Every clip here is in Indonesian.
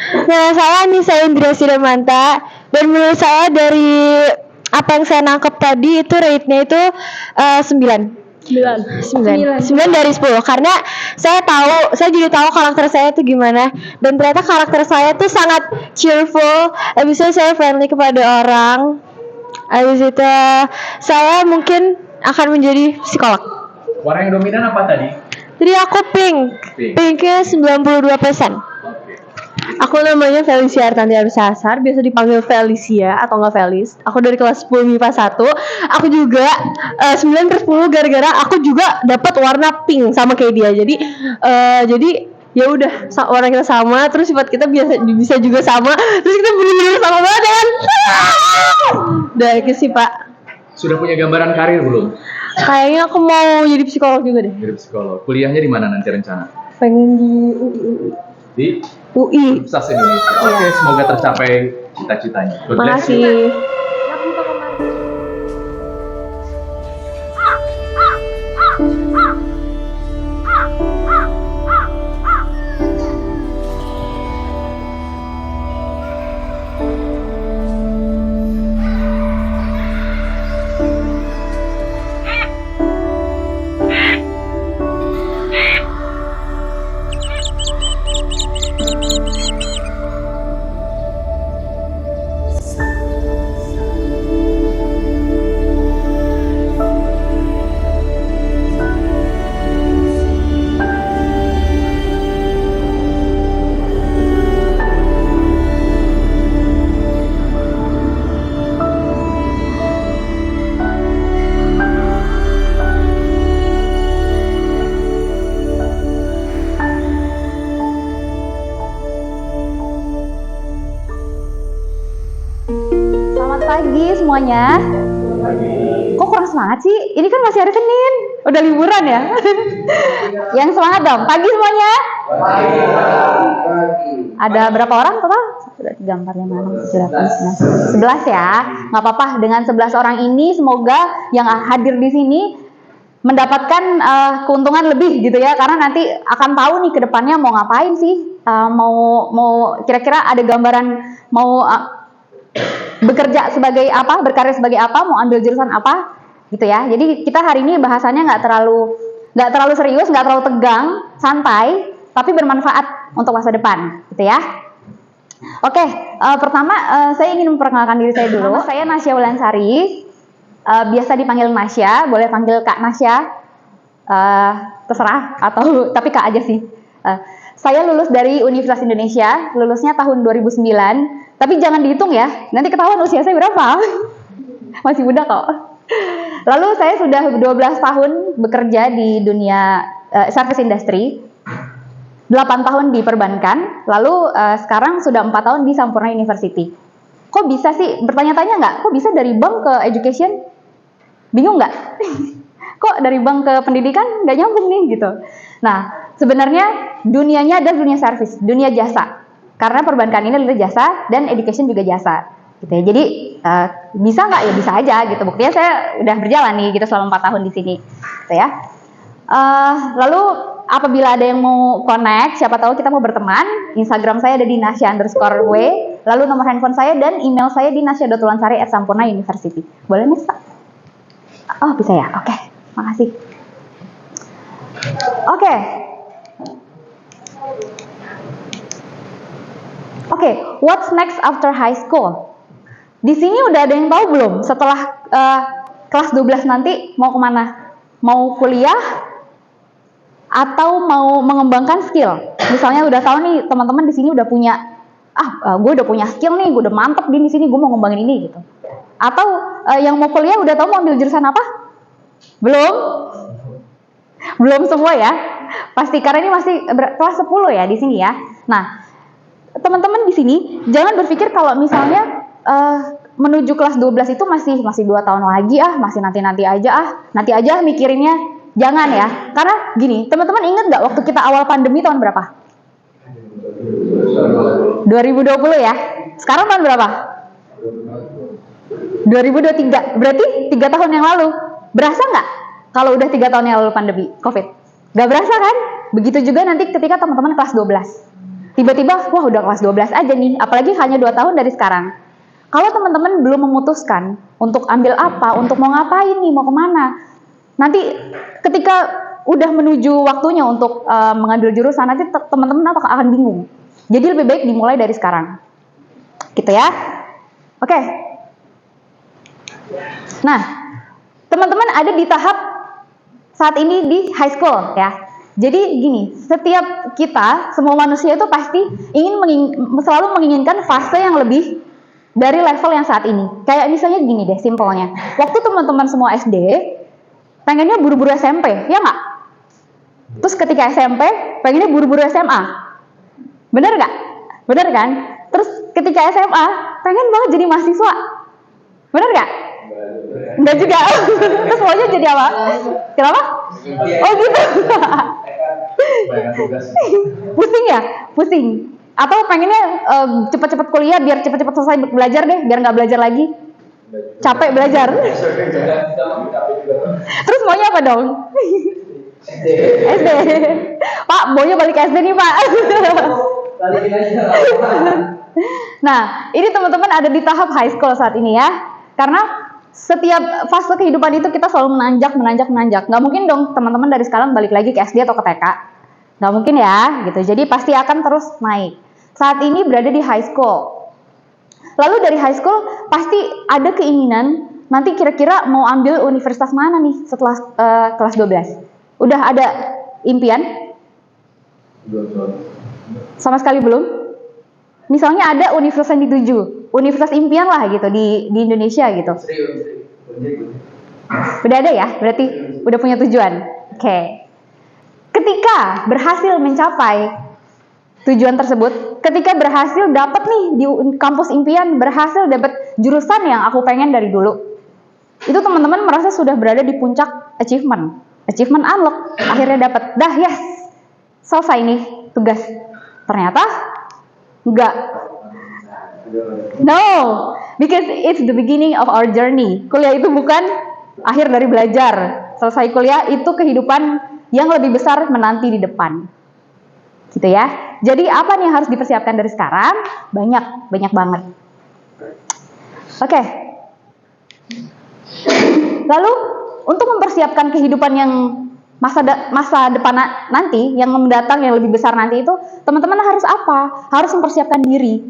Nah, saya Nisa Indria Sidamanta, dan menurut saya dari apa yang saya nangkep tadi itu rate-nya itu 9. 9 dari 10 karena saya jadi tahu karakter saya itu gimana, dan ternyata karakter saya tuh sangat cheerful. Habis itu saya friendly kepada orang. Habis itu saya mungkin akan menjadi psikolog. Warna yang dominan apa tadi? Jadi aku pink. Pinknya 92%. Aku namanya Felicia Artanti Arsasar, biasa dipanggil Felicia atau enggak Felis. Aku dari kelas 10 MIPA 1. Aku juga 9/10 gara-gara aku juga dapat warna pink sama kayak dia. Jadi ya udah warna kita sama, terus sifat kita bisa juga sama, terus kita benar-benar sama banget kan. Udah gitu sih, Pak. Sudah punya gambaran karir belum? Kayaknya aku mau jadi psikolog juga deh. Jadi psikolog. Kuliahnya di mana nanti rencana? Pengen di UI. Di UI. Universitas Indonesia. Oke, semoga tercapai cita-citanya. Makasih. Selamat pagi semuanya. Kok kurang semangat sih? Ini kan masih hari Senin. Udah liburan ya? Yang semangat dong. Pagi semuanya. Ada berapa orang total? 1, 2, 3, 4, 5, 6, 7, 8, 9, 11 ya. Nggak apa-apa. Dengan 11 orang ini semoga yang hadir di sini mendapatkan keuntungan lebih gitu ya. Karena nanti akan tahu nih ke depannya mau ngapain sih. Mau kira-kira ada gambaran mau bekerja sebagai apa, berkarir sebagai apa, mau ambil jurusan apa, gitu ya. Jadi kita hari ini bahasannya nggak terlalu serius, nggak terlalu tegang, santai, tapi bermanfaat untuk masa depan, gitu ya. Oke, pertama saya ingin memperkenalkan diri saya dulu. Nama saya Nasya Wulansari, biasa dipanggil Nasya, boleh panggil Kak Nasya, terserah, atau tapi Kak aja sih. Saya lulus dari Universitas Indonesia, lulusnya tahun 2009. Tapi jangan dihitung ya, nanti ketahuan usia saya berapa. Masih muda kok. Lalu saya sudah 12 tahun bekerja di dunia service industry. 8 tahun di perbankan, lalu sekarang sudah 4 tahun di Sampurna University. Kok bisa sih, bertanya-tanya nggak, kok bisa dari bank ke education? Bingung nggak? Kok dari bank ke pendidikan nggak nyambung nih gitu. Nah, sebenarnya dunianya adalah dunia service, dunia jasa. Karena perbankan ini adalah jasa dan education juga jasa, gitu ya. Jadi bisa nggak ya bisa aja gitu. Buktinya saya udah berjalan nih gitu selama 4 tahun di sini, gitu ya. Lalu apabila ada yang mau connect, siapa tahu kita mau berteman, Instagram saya ada di nasya_w, lalu nomor handphone saya dan email saya di nasya.wulansari@sampurna university. Boleh nih Pak? Oh bisa ya, oke, makasih. Oke, what's next after high school? Di sini udah ada yang tahu belum? Setelah kelas 12 nanti mau kemana? Mau kuliah atau mau mengembangkan skill? Misalnya udah tahu nih teman-teman di sini udah punya, gue udah punya skill nih, gue udah mantep di sini, gue mau ngembangin ini gitu. Atau yang mau kuliah udah tahu mau ambil jurusan apa? Belum? Belum semua ya? Pasti karena ini masih kelas 10 ya di sini ya. Nah, teman-teman di sini jangan berpikir kalau misalnya menuju kelas 12 itu masih 2 tahun lagi masih nanti aja mikirinnya. Jangan ya, karena gini, teman-teman ingat nggak waktu kita awal pandemi tahun berapa? 2020 ya. Sekarang tahun berapa? 2023. Berarti 3 tahun yang lalu. Berasa nggak kalau udah 3 tahun yang lalu pandemi COVID? Nggak berasa kan? Begitu juga nanti ketika teman-teman kelas 12. Tiba-tiba, wah udah kelas 12 aja nih, apalagi hanya 2 tahun dari sekarang. Kalau teman-teman belum memutuskan untuk ambil apa, untuk mau ngapain nih, mau kemana, nanti ketika udah menuju waktunya untuk mengambil jurusan, nanti teman-teman akan bingung. Jadi lebih baik dimulai dari sekarang. Gitu ya. Oke. Nah, teman-teman ada di tahap saat ini di high school ya. Jadi gini, setiap kita, semua manusia itu pasti selalu menginginkan fase yang lebih dari level yang saat ini. Kayak misalnya gini deh, simpelnya. Waktu teman-teman semua SD, pengennya buru-buru SMP, ya nggak? Terus ketika SMP, pengennya buru-buru SMA. Bener nggak? Bener kan? Terus ketika SMA, pengen banget jadi mahasiswa. Bener nggak? Enggak juga. Terus maunya jadi apa? Kenapa? Oh gitu. Banyak tugas. Pusing ya? Pusing. Atau pengennya cepat-cepat kuliah biar cepat-cepat selesai belajar deh, biar nggak belajar lagi. Capek belajar. Terus maunya apa dong? SD. Pak, maunya balik ke SD nih, Pak. Nah, ini teman-teman ada di tahap high school saat ini ya. Karena setiap fase kehidupan itu kita selalu menanjak. Nggak mungkin dong teman-teman dari sekarang balik lagi ke SD atau ke TK. Nggak mungkin ya, gitu. Jadi pasti akan terus naik. Saat ini berada di high school. Lalu dari high school pasti ada keinginan nanti kira-kira mau ambil universitas mana nih setelah kelas 12. Udah ada impian? Sama sekali belum? Misalnya ada universitas yang dituju, universitas impian lah gitu di Indonesia gitu. Udah ada ya? Berarti udah punya tujuan. Oke. Ketika berhasil mencapai tujuan tersebut, ketika berhasil dapat nih di kampus impian, berhasil dapat jurusan yang aku pengen dari dulu, itu teman-teman merasa sudah berada di puncak achievement unlock, akhirnya dapat, dah yes, selesai nih tugas. Ternyata enggak. No, because it's the beginning of our journey. Kuliah itu bukan akhir dari belajar. Selesai kuliah itu kehidupan yang lebih besar menanti di depan. Gitu ya. Jadi apa nih yang harus dipersiapkan dari sekarang? Banyak banget. Oke. Lalu untuk mempersiapkan kehidupan yang masa depan nanti, yang mendatang, yang lebih besar nanti itu, teman-teman harus apa? Harus mempersiapkan diri,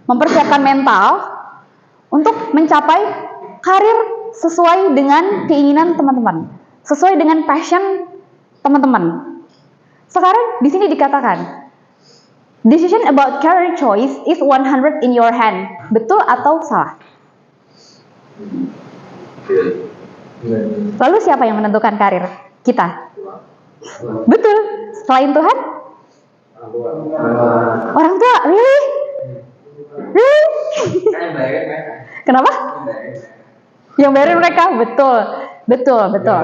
mempersiapkan mental untuk mencapai karir sesuai dengan keinginan teman-teman, sesuai dengan passion teman-teman. Sekarang di sini dikatakan, decision about career choice is 100 in your hand. Betul atau salah? Lalu siapa yang menentukan karir kita? Betul. Selain Tuhan? Orang tua? Really? Kenapa? Yang bayarin mereka? Betul. Betul. Betul,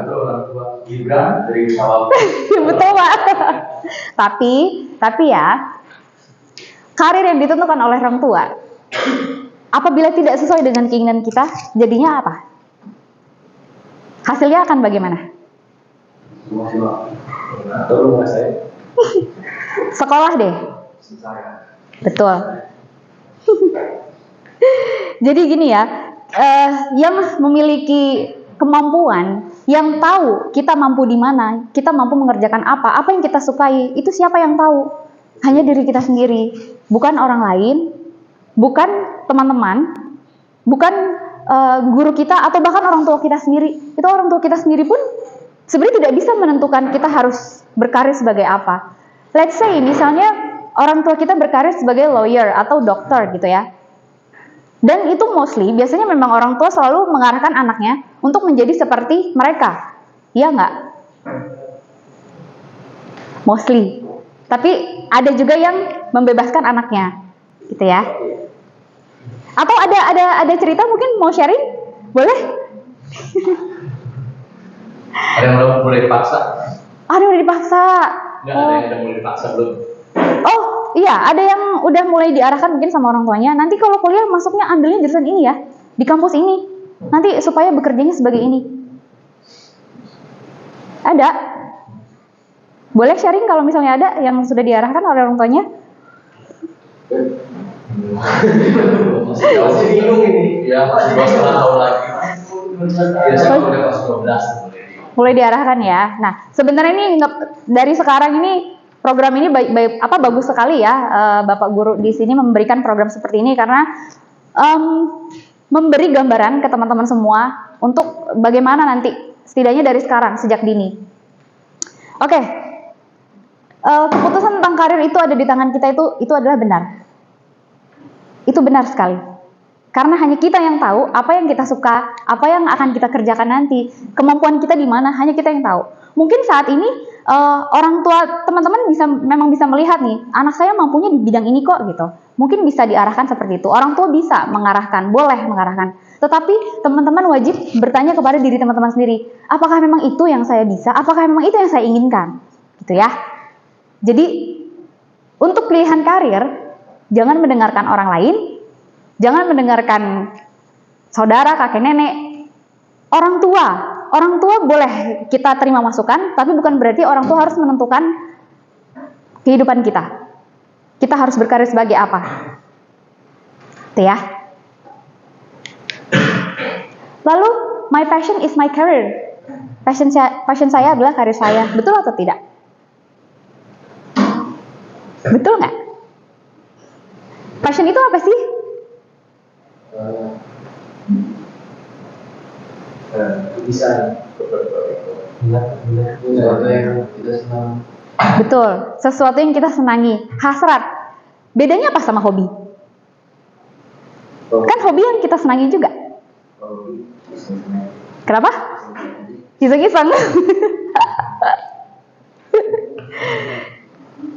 Pak. Tapi ya, karir yang ditentukan oleh orang tua, apabila tidak sesuai dengan keinginan kita, jadinya apa? Hasilnya akan bagaimana? Sekolah deh. Betul. Jadi gini ya, yang memiliki kemampuan, yang tahu kita mampu di mana, kita mampu mengerjakan apa yang kita sukai, itu siapa yang tahu? Hanya diri kita sendiri, bukan orang lain, bukan teman-teman, bukan guru kita, atau bahkan orang tua kita sendiri. Itu orang tua kita sendiri pun sebenarnya tidak bisa menentukan kita harus berkarir sebagai apa. Let's say misalnya orang tua kita berkarir sebagai lawyer atau dokter gitu ya. Dan itu mostly biasanya memang orang tua selalu mengarahkan anaknya untuk menjadi seperti mereka. Iya nggak? Mostly. Tapi ada juga yang membebaskan anaknya, gitu ya. Atau ada cerita mungkin mau sharing? Boleh? Ada yang mulai dipaksa? Ada yang udah dipaksa. Enggak, ada yang udah mulai dipaksa belum? Oh iya, ada yang udah mulai diarahkan mungkin sama orang tuanya. Nanti kalau kuliah masuknya ambilnya jurusan ini ya, di kampus ini. Nanti supaya bekerjanya sebagai ini. Ada. Boleh sharing kalau misalnya ada yang sudah diarahkan oleh orang tuanya? Masih bingung ini. Ya, masih 2,5 tahun lagi. Biasanya udah kelas 12. Mulai diarahkan ya. Nah, sebenarnya ini dari sekarang ini program ini bagus sekali ya, Bapak Guru di sini memberikan program seperti ini karena memberi gambaran ke teman-teman semua untuk bagaimana nanti setidaknya dari sekarang sejak dini. Oke, keputusan tentang karir itu ada di tangan kita itu adalah benar. Itu benar sekali. Karena hanya kita yang tahu apa yang kita suka, apa yang akan kita kerjakan nanti, kemampuan kita di mana, hanya kita yang tahu. Mungkin saat ini orang tua teman-teman memang bisa melihat nih, anak saya mampunya di bidang ini kok gitu. Mungkin bisa diarahkan seperti itu. Orang tua bisa mengarahkan, boleh mengarahkan. Tetapi teman-teman wajib bertanya kepada diri teman-teman sendiri, apakah memang itu yang saya bisa? Apakah memang itu yang saya inginkan? Gitu ya. Jadi untuk pilihan karir, jangan mendengarkan orang lain. Jangan mendengarkan saudara, kakek, nenek, orang tua boleh kita terima masukan, tapi bukan berarti orang tua harus menentukan kehidupan kita. Kita harus berkarir sebagai apa? Itu ya. Lalu, my passion is my career. Passion saya adalah karir saya. Betul atau tidak? Betul nggak? Passion itu apa sih? Bisa sesuatu yang kita senang. Betul, sesuatu yang kita senangi, hasrat. Bedanya apa sama hobi? Kan hobi yang kita senangi juga. Kenapa? Iseng-iseng.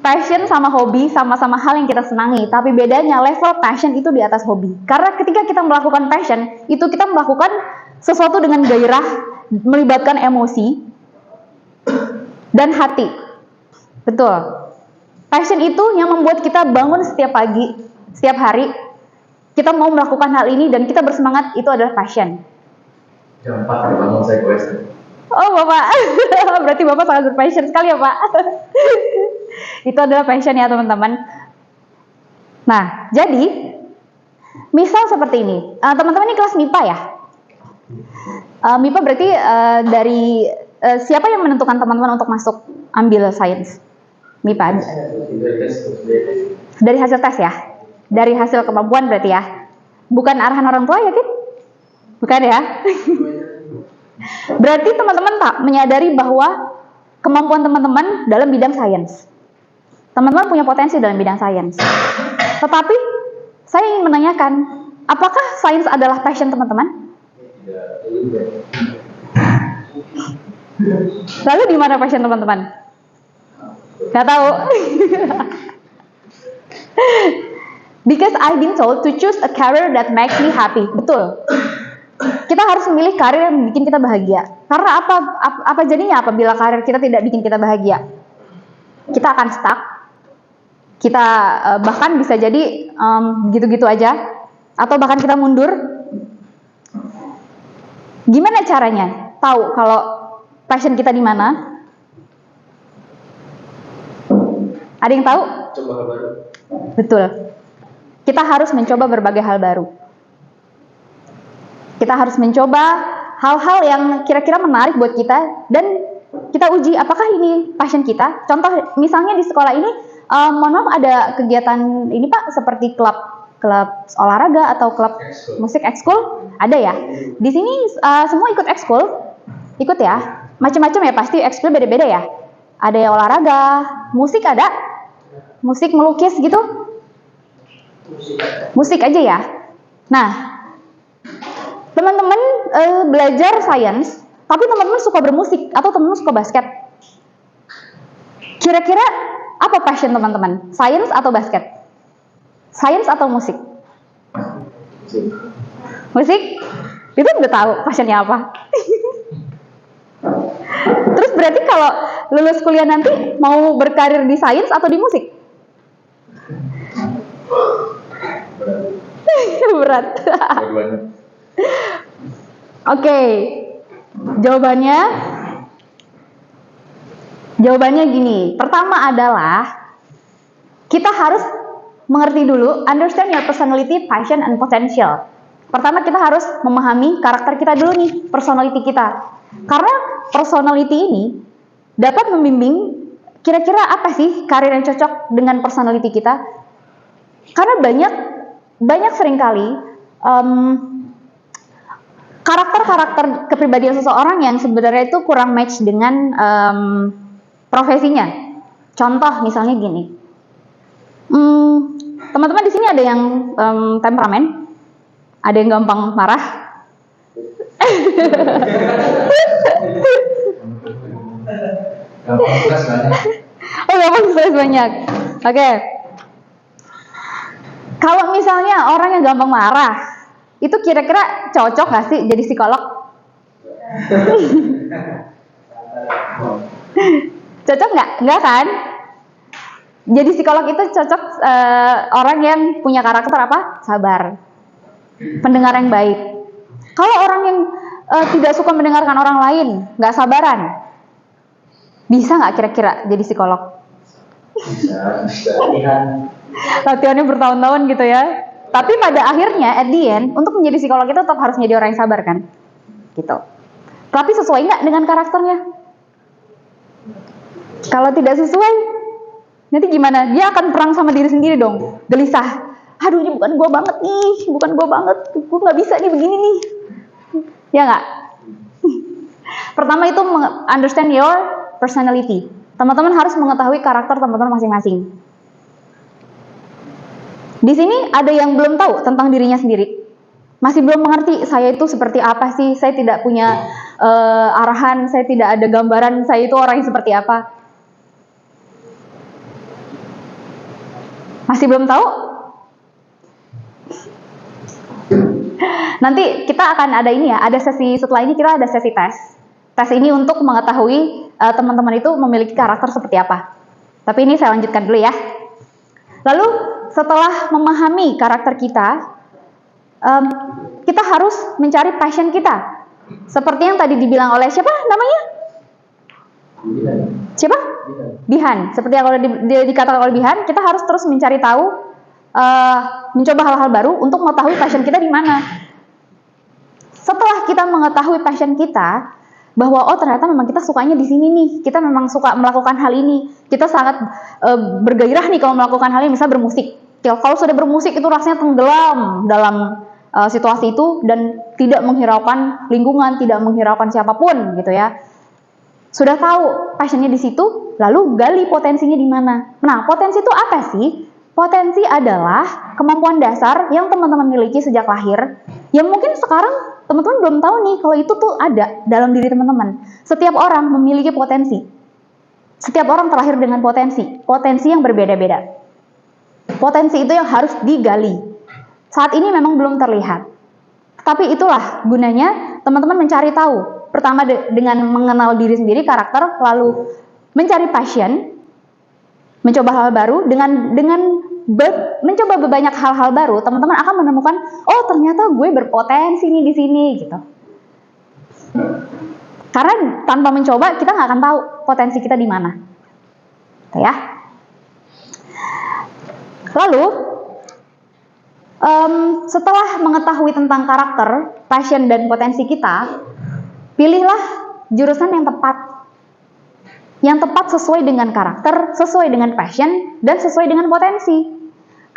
Passion sama hobi sama-sama hal yang kita senangi, tapi bedanya level passion itu di atas hobi. Karena ketika kita melakukan passion, itu kita melakukan sesuatu dengan gairah, melibatkan emosi dan hati. Betul. Passion itu yang membuat kita bangun setiap pagi, setiap hari. Kita mau melakukan hal ini dan kita bersemangat, itu adalah passion. Jam 4 bangun saya goes. Oh Bapak, berarti Bapak sangat berpassion sekali ya Pak. Itu adalah passion ya teman-teman. Nah, jadi misal seperti ini, teman-teman ini kelas MIPA ya. MIPA berarti dari siapa yang menentukan teman-teman untuk masuk ambil sains? MIPA. Dari hasil tes ya, dari hasil kemampuan berarti ya. Bukan arahan orang tua ya kan? Bukan ya? Berarti teman-teman tak menyadari bahwa kemampuan teman-teman dalam bidang sains. Teman-teman punya potensi dalam bidang sains. Tetapi saya ingin menanyakan, apakah sains adalah passion teman-teman? Lalu di mana passion teman-teman? Gak tahu. Because I've been told to choose a career that makes me happy. Betul. Kita harus memilih karir yang bikin kita bahagia. Karena apa jadinya apabila karir kita tidak bikin kita bahagia? Kita akan stuck. Kita bahkan bisa jadi gitu-gitu aja. Atau bahkan kita mundur. Gimana caranya tahu kalau passion kita di mana? Ada yang tahu? Coba hal baru. Betul. Kita harus mencoba berbagai hal baru. Kita harus mencoba hal-hal yang kira-kira menarik buat kita dan kita uji apakah ini passion kita. Contoh misalnya di sekolah ini, mohon maaf ada kegiatan ini Pak seperti klub olahraga atau klub musik ekskul ada ya. Di sini semua ikut ekskul, ikut ya. Macam-macam ya pasti ekskul beda-beda ya. Ada yang olahraga, musik ada, musik melukis gitu, musik aja ya. Nah. Teman-teman belajar sains, tapi teman-teman suka bermusik atau teman-teman suka basket. Kira-kira apa passion teman-teman? Sains atau basket? Sains atau musik? Musik? Itu udah tahu passionnya apa. Terus berarti kalau lulus kuliah nanti mau berkarir di sains atau di musik? Berat. Oke, jawabannya Jawabannya gini, pertama adalah kita harus mengerti dulu, understand your personality, passion, and potential. Pertama kita harus memahami karakter kita dulu nih, personality kita. Karena personality ini dapat membimbing kira-kira apa sih karir yang cocok dengan personality kita. Karena banyak seringkali karakter-karakter kepribadian seseorang yang sebenarnya itu kurang match dengan profesinya. Contoh misalnya gini, teman-teman di sini ada yang temperamen, ada yang gampang marah. Gampang stres banyak. Oh, gampang stres banyak. Oke. Kalau misalnya orang yang gampang marah, itu kira-kira cocok nggak sih jadi psikolog? Cocok nggak? Nggak kan? Jadi psikolog itu cocok orang yang punya karakter apa? Sabar, pendengar yang baik. Kalau orang yang tidak suka mendengarkan orang lain, nggak sabaran, bisa nggak kira-kira jadi psikolog? Bisa. Latihannya bertahun-tahun gitu ya. Tapi pada akhirnya, at the end, untuk menjadi psikolog itu tetap harus menjadi orang yang sabar kan? Gitu. Tapi sesuai nggak dengan karakternya? Kalau tidak sesuai, nanti gimana? Dia akan perang sama diri sendiri dong. Gelisah. Aduh, ini bukan gue banget nih. Bukan gue banget. Gue nggak bisa nih begini nih. Ya nggak? Pertama itu understand your personality. Teman-teman harus mengetahui karakter teman-teman masing-masing. Di sini ada yang belum tahu tentang dirinya sendiri. Masih belum mengerti saya itu seperti apa sih. Saya tidak punya arahan, saya tidak ada gambaran saya itu orang yang seperti apa. Masih belum tahu? Nanti kita akan ada ini ya, ada sesi setelah ini kita ada sesi tes. Tes ini untuk mengetahui teman-teman itu memiliki karakter seperti apa. Tapi ini saya lanjutkan dulu ya. Lalu setelah memahami karakter kita, kita harus mencari passion kita. Seperti yang tadi dibilang oleh siapa namanya? Siapa? Bihan. Seperti yang dikatakan oleh Bihan, kita harus terus mencari tahu, mencoba hal-hal baru untuk mengetahui passion kita di mana. Setelah kita mengetahui passion kita, bahwa oh ternyata memang kita sukanya di sini nih, kita memang suka melakukan hal ini, kita sangat bergairah nih kalau melakukan hal ini, misalnya bermusik. Kalau sudah bermusik itu rasanya tenggelam dalam situasi itu dan tidak menghiraukan lingkungan, tidak menghiraukan siapapun gitu ya. Sudah tahu passionnya di situ, lalu gali potensinya di mana. Nah, potensi itu apa sih? Potensi adalah kemampuan dasar yang teman-teman miliki sejak lahir, yang mungkin sekarang teman-teman belum tahu nih kalau itu tuh ada dalam diri teman-teman. Setiap orang memiliki potensi. Setiap orang terlahir dengan potensi yang berbeda-beda. Potensi itu yang harus digali. Saat ini memang belum terlihat. Tapi itulah gunanya teman-teman mencari tahu. Pertama dengan mengenal diri sendiri, karakter, lalu mencari passion, mencoba hal baru, dengan mencoba banyak hal-hal baru, teman-teman akan menemukan, oh ternyata gue berpotensi nih di sini gitu. Karena tanpa mencoba kita nggak akan tahu potensi kita di mana, ya. Lalu setelah mengetahui tentang karakter, passion dan potensi kita, pilihlah jurusan yang tepat. Yang tepat sesuai dengan karakter, sesuai dengan passion, dan sesuai dengan potensi.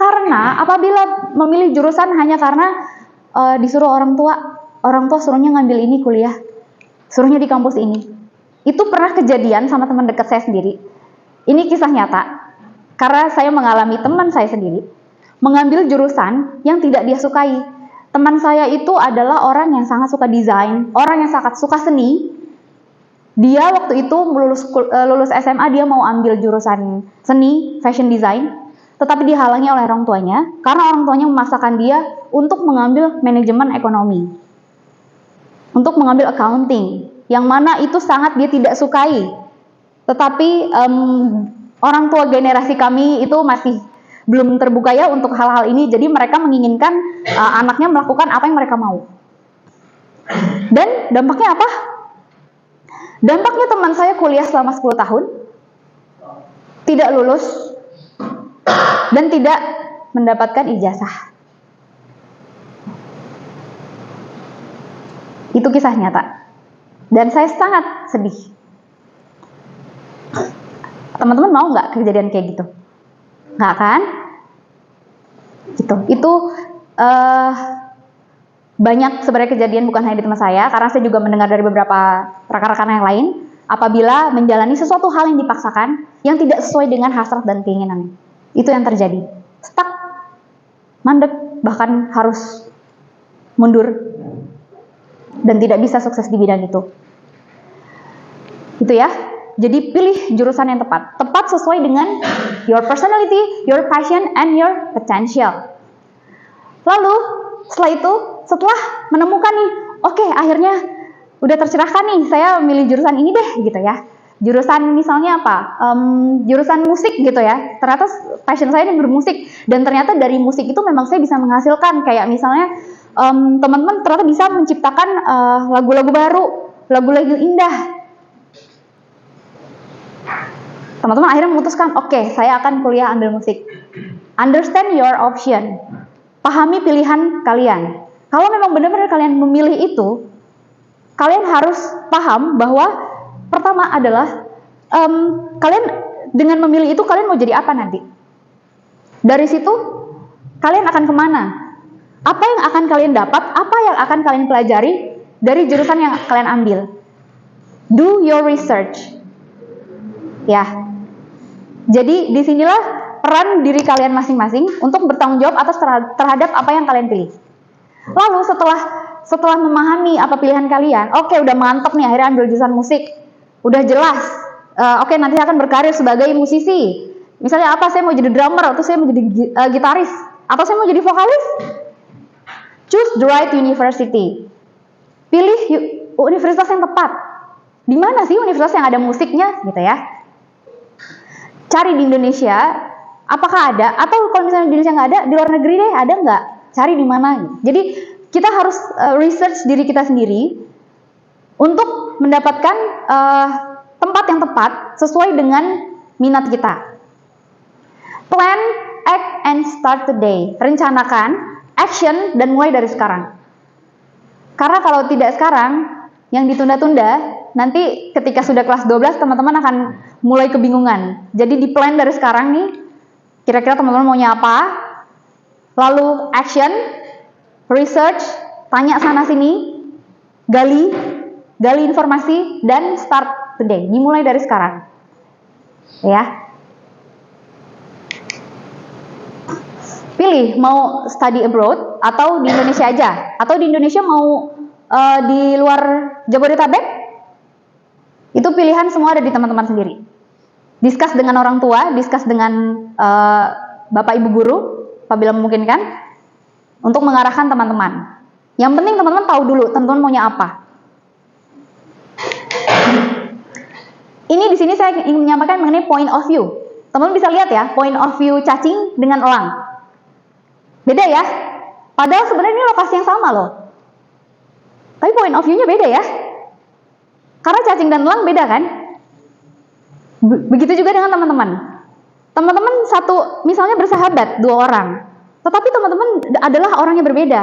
Karena apabila memilih jurusan hanya karena disuruh orang tua suruhnya ngambil ini kuliah, suruhnya di kampus ini. Itu pernah kejadian sama teman dekat saya sendiri. Ini kisah nyata, karena saya mengalami teman saya sendiri mengambil jurusan yang tidak dia sukai. Teman saya itu adalah orang yang sangat suka desain, orang yang sangat suka seni. Dia waktu itu lulus SMA, dia mau ambil jurusan seni, fashion design, tetapi dihalangi oleh orang tuanya, karena orang tuanya memaksakan dia untuk mengambil manajemen ekonomi, untuk mengambil accounting, yang mana itu sangat dia tidak sukai. Tetapi orang tua generasi kami itu masih belum terbuka ya untuk hal-hal ini, jadi mereka menginginkan anaknya melakukan apa yang mereka mau. Dan dampaknya apa? Dampaknya teman saya kuliah selama 10 tahun, tidak lulus, dan tidak mendapatkan ijazah. Itu kisah nyata. Dan saya sangat sedih. Teman-teman mau nggak kejadian kayak gitu? Nggak kan? Gitu. Itu banyak sebenarnya kejadian, bukan hanya di teman saya, karena saya juga mendengar dari beberapa rekan-rekan yang lain, apabila menjalani sesuatu hal yang dipaksakan, yang tidak sesuai dengan hasrat dan keinginan. Itu yang terjadi. Stuck, mandek, bahkan harus mundur, dan tidak bisa sukses di bidang itu. Itu ya. Jadi pilih jurusan yang tepat. Tepat sesuai dengan your personality, your passion, and your potential. Lalu, setelah menemukan nih, oke, akhirnya udah tercerahkan nih, saya milih jurusan ini deh, gitu ya. Jurusan misalnya apa? Jurusan musik gitu ya. Ternyata passion saya ini bermusik, dan ternyata dari musik itu memang saya bisa menghasilkan. Kayak misalnya teman-teman ternyata bisa menciptakan lagu-lagu baru, lagu-lagu indah. Teman-teman akhirnya memutuskan, oke, saya akan kuliah ambil musik. Understand your option. Pahami pilihan kalian. Kalau memang benar-benar kalian memilih itu, kalian harus paham bahwa pertama adalah kalian dengan memilih itu kalian mau jadi apa nanti. Dari situ kalian akan kemana? Apa yang akan kalian dapat? Apa yang akan kalian pelajari dari jurusan yang kalian ambil? Do your research. Ya. Jadi disinilah peran diri kalian masing-masing untuk bertanggung jawab atas terhadap apa yang kalian pilih. Lalu setelah memahami apa pilihan kalian, oke, udah mantep nih akhirnya ambil jurusan musik, udah jelas, oke, nanti akan berkarir sebagai musisi. Misalnya apa, saya mau jadi drummer, atau saya mau jadi gitaris, atau saya mau jadi vokalis. Choose the right university. Pilih universitas yang tepat. Di mana sih universitas yang ada musiknya, gitu ya? Cari di Indonesia, apakah ada? Atau kalau misalnya di Indonesia nggak ada, di luar negeri deh, ada nggak? Cari di mana? Jadi kita harus research diri kita sendiri untuk mendapatkan tempat yang tepat sesuai dengan minat kita. Plan, act, and start today. Rencanakan, action, dan mulai dari sekarang. Karena kalau tidak sekarang, yang ditunda-tunda, nanti ketika sudah kelas 12 teman-teman akan mulai kebingungan. Jadi di plan dari sekarang nih, kira-kira teman-teman maunya apa, lalu action, research, tanya sana sini, gali informasi, dan start today. Dimulai dari sekarang. Ya. Pilih mau study abroad atau di Indonesia aja, atau di Indonesia mau di luar Jabodetabek. Itu pilihan semua ada di teman-teman sendiri. Discuss dengan orang tua, discuss dengan bapak ibu guru, apabila memungkinkan, untuk mengarahkan teman-teman. Yang penting teman-teman tahu dulu, teman-teman maunya apa. Ini di sini saya ingin menyampaikan mengenai point of view. Teman-teman bisa lihat ya, point of view cacing dengan elang. Beda ya? Padahal sebenarnya ini lokasi yang sama loh. Tapi point of view-nya beda ya. Karena cacing dan elang beda kan? Begitu juga dengan teman-teman. Teman-teman satu, misalnya bersahabat, 2 orang. Tetapi teman-teman adalah orang yang berbeda.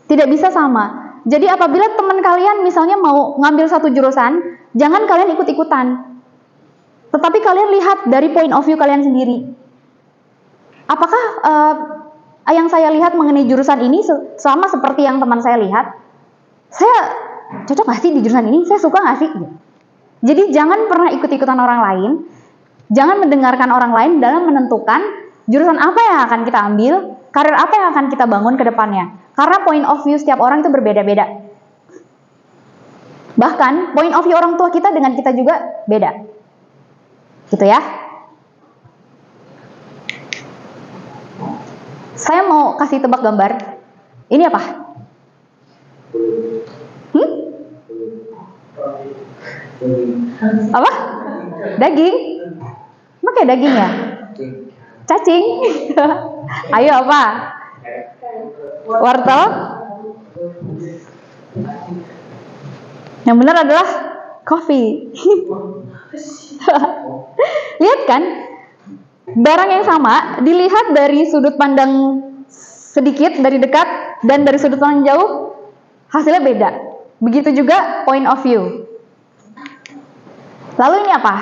Tidak bisa sama. Jadi apabila teman kalian misalnya mau ngambil satu jurusan, jangan kalian ikut-ikutan. Tetapi kalian lihat dari point of view kalian sendiri. Apakah yang saya lihat mengenai jurusan ini sama seperti yang teman saya lihat? Saya cocok gak sih di jurusan ini? Saya suka gak sih? Jadi jangan pernah ikut-ikutan orang lain, jangan mendengarkan orang lain dalam menentukan jurusan apa yang akan kita ambil, karir apa yang akan kita bangun ke depannya. Karena point of view setiap orang itu berbeda-beda. Bahkan point of view orang tua kita dengan kita juga beda. Gitu ya. Saya mau kasih tebak gambar. Ini apa? Apa? Daging? Emang kayak daging ya? Cacing? Ayo apa? Wortel? Yang benar adalah coffee. Lihat kan, barang yang sama dilihat dari sudut pandang sedikit dari dekat dan dari sudut pandang jauh, hasilnya beda. Begitu juga point of view. Lalu ini apa?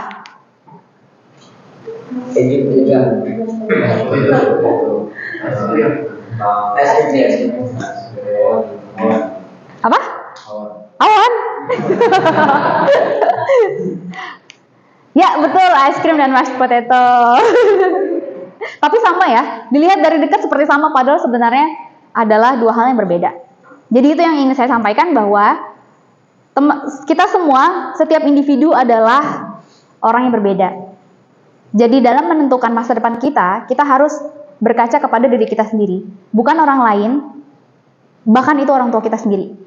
Apa? Awan. Ya betul, ice cream dan mashed potato. Tapi sama ya, dilihat dari dekat seperti sama, padahal sebenarnya adalah dua hal yang berbeda. Jadi itu yang ingin saya sampaikan, bahwa kita semua, setiap individu adalah orang yang berbeda. Jadi dalam menentukan masa depan kita harus berkaca kepada diri kita sendiri, bukan orang lain, bahkan itu orang tua kita sendiri.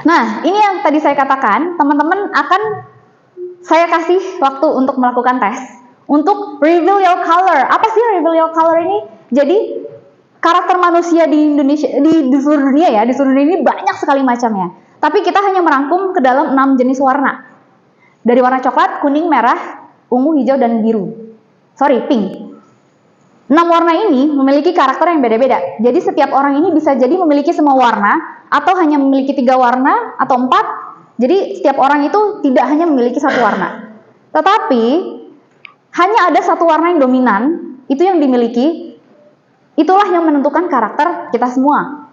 Nah, ini yang tadi saya katakan, teman-teman akan saya kasih waktu untuk melakukan tes, untuk reveal your color. Apa sih reveal your color ini? Jadi, karakter manusia di Indonesia, di seluruh dunia ya, di seluruh dunia ini banyak sekali macamnya. Tapi kita hanya merangkum ke dalam 6 jenis warna. Dari warna coklat, kuning, merah, ungu, hijau, dan biru. Sorry, pink. 6 warna ini memiliki karakter yang beda-beda. Jadi setiap orang ini bisa jadi memiliki semua warna, atau hanya memiliki 3 warna, atau 4. Jadi setiap orang itu tidak hanya memiliki satu warna. Tetapi, hanya ada satu warna yang dominan, itu yang dimiliki, itulah yang menentukan karakter kita semua.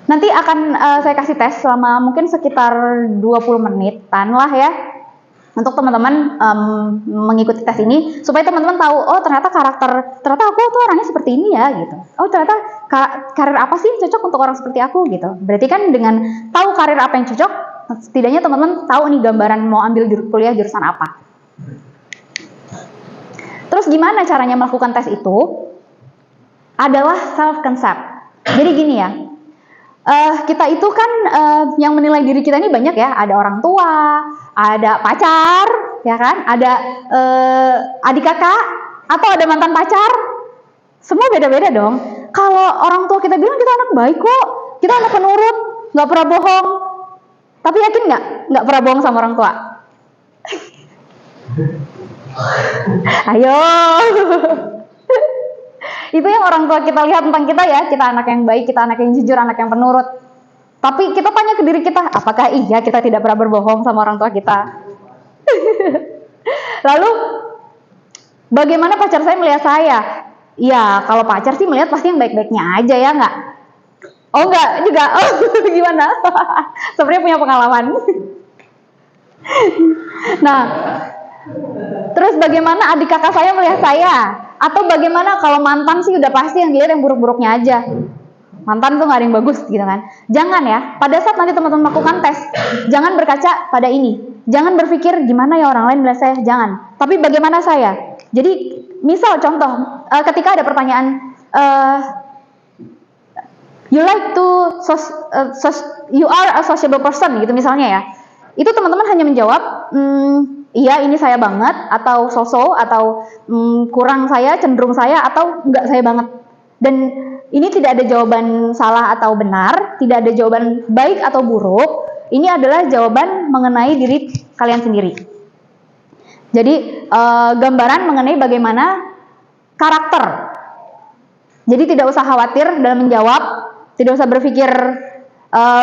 Nanti akan saya kasih tes selama mungkin sekitar 20 menitan lah ya, untuk teman-teman mengikuti tes ini, supaya teman-teman tahu, oh ternyata aku tuh orangnya seperti ini ya gitu. Oh ternyata karir apa sih yang cocok untuk orang seperti aku gitu. Berarti kan dengan tahu karir apa yang cocok, setidaknya teman-teman tahu nih gambaran mau ambil kuliah jurusan apa. Terus gimana caranya melakukan tes itu? Adalah self concept. Jadi gini ya, kita itu kan yang menilai diri kita ini banyak ya. Ada orang tua, ada pacar, ya kan? Ada adik kakak, atau ada mantan pacar. Semua beda-beda dong. Kalau orang tua kita bilang kita anak baik kok, kita anak penurut, nggak pernah bohong. Tapi yakin nggak pernah bohong sama orang tua? Ayo. Itu yang orang tua kita lihat tentang kita ya, kita anak yang baik, kita anak yang jujur, anak yang penurut. Tapi kita tanya ke diri kita, apakah iya kita tidak pernah berbohong sama orang tua kita? Lalu, bagaimana pacar saya melihat saya? Ya, kalau pacar sih melihat pasti yang baik-baiknya aja ya, nggak? Oh enggak juga, oh gimana? Sebenarnya punya pengalaman. Nah, terus bagaimana adik kakak saya melihat saya? Atau bagaimana kalau mantan sih udah pasti yang dilihat yang buruk-buruknya aja. Mantan tuh gak ada yang bagus gitu kan. Jangan ya, pada saat nanti teman-teman melakukan tes, jangan berkaca pada ini. Jangan berpikir gimana ya orang lain melihat saya, jangan. Tapi bagaimana saya? Jadi misal contoh, ketika ada pertanyaan, you like to, you are a sociable person gitu misalnya ya. Itu teman-teman hanya menjawab, iya ini saya banget, atau so-so, atau kurang saya, cenderung saya, atau enggak saya banget. Dan ini tidak ada jawaban salah atau benar, tidak ada jawaban baik atau buruk. Ini adalah jawaban mengenai diri kalian sendiri. Jadi gambaran mengenai bagaimana karakter. Jadi tidak usah khawatir dalam menjawab, tidak usah berpikir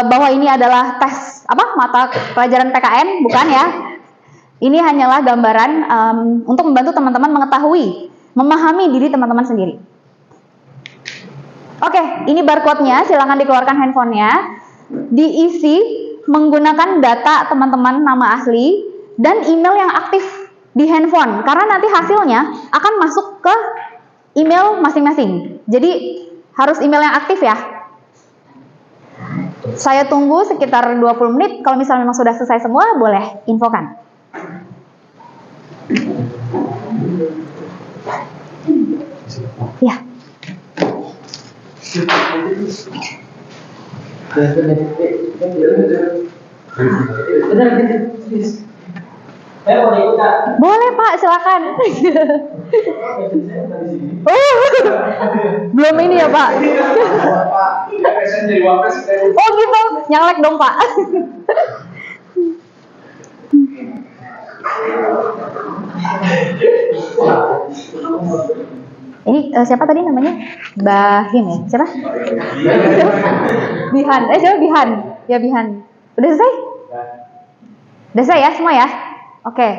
bahwa ini adalah tes mata pelajaran PKN, bukan ya. Ini hanyalah gambaran untuk membantu teman-teman mengetahui, memahami diri teman-teman sendiri. Oke, ini barcode-nya, silahkan dikeluarkan handphonenya, diisi menggunakan data teman-teman, nama asli, dan email yang aktif di handphone, karena nanti hasilnya akan masuk ke email masing-masing. Jadi harus email yang aktif ya. Saya tunggu sekitar 20 menit, kalau misalnya memang sudah selesai semua, boleh infokan. Ya. Boleh Pak, silakan. Belum ini ya Pak. Oh gitu, nyalek dong Pak. Ini siapa tadi namanya? Bahim ya? Siapa? Bihan. Coba Bihan. Ya Bihan. Udah selesai? Udah selesai ya semua ya? Oke.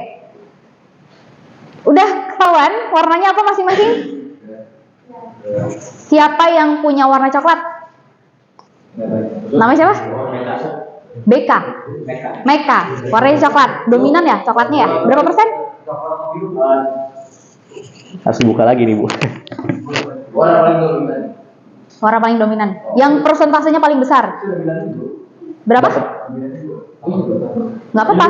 Udah ketahuan warnanya apa masing-masing? Siapa yang punya warna coklat? Namanya siapa? BK. Meka. Warnanya coklat. Dominan ya coklatnya ya? Berapa persen? Harus buka lagi nih, Bu. Warna paling dominan. Yang persentasenya paling besar. Berapa? Nggak apa-apa.